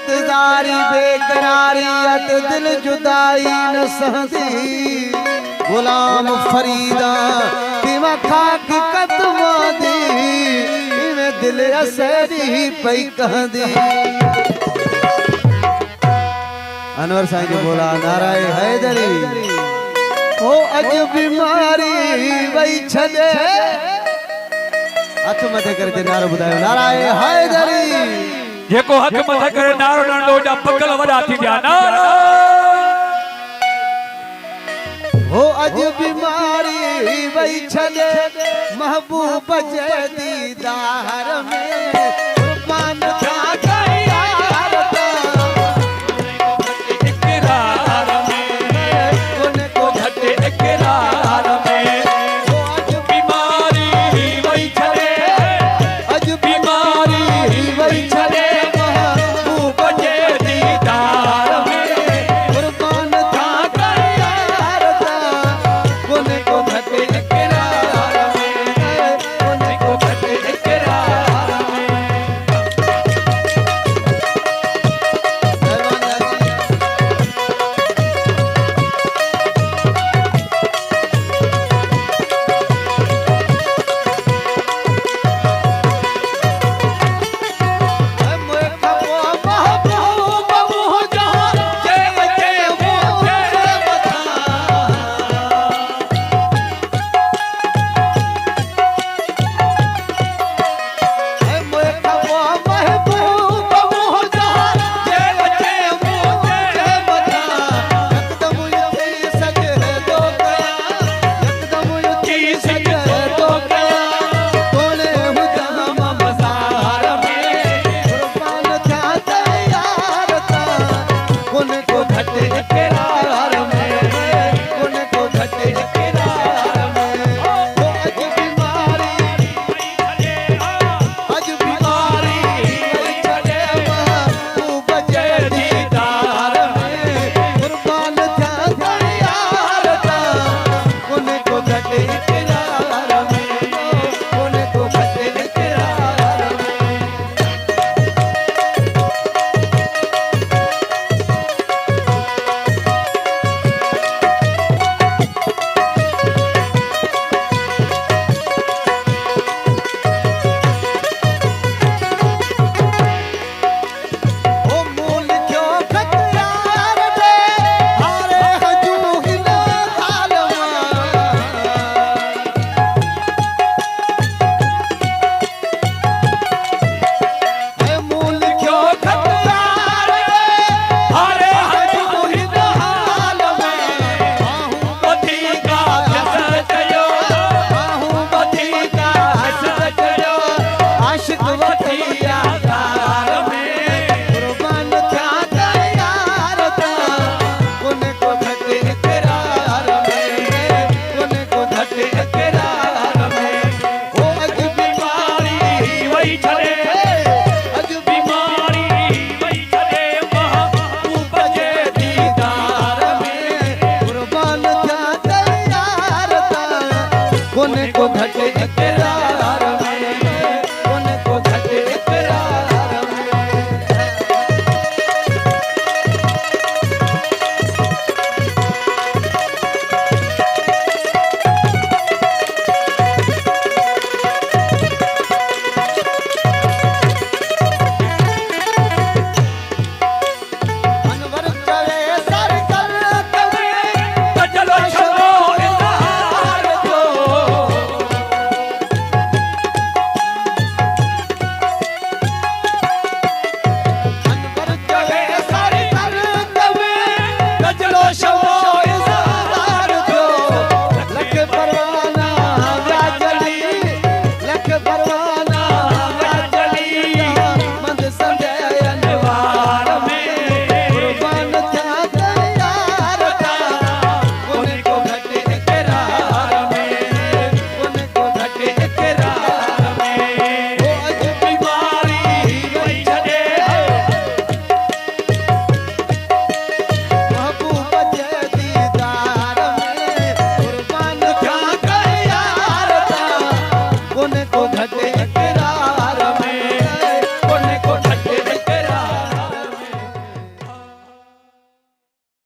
दिलदारी बेकरारियत दिल जुदाई न सहदी गुलाम फरीदा तिवा खाक कदमा दी इवें दिल असरी पई कहदी। अनवर साईं जो बोला नाराए हैदरी ओ अज बीमारी वई छदे हथ मथे करके नारो बुधायो नाराए हैदरी जेको हथ मथे करे नारो डंडो जा पगल वडा थी गया नारो हो अज बीमारी वई छदे महबूब जे दीदार में कुर्बान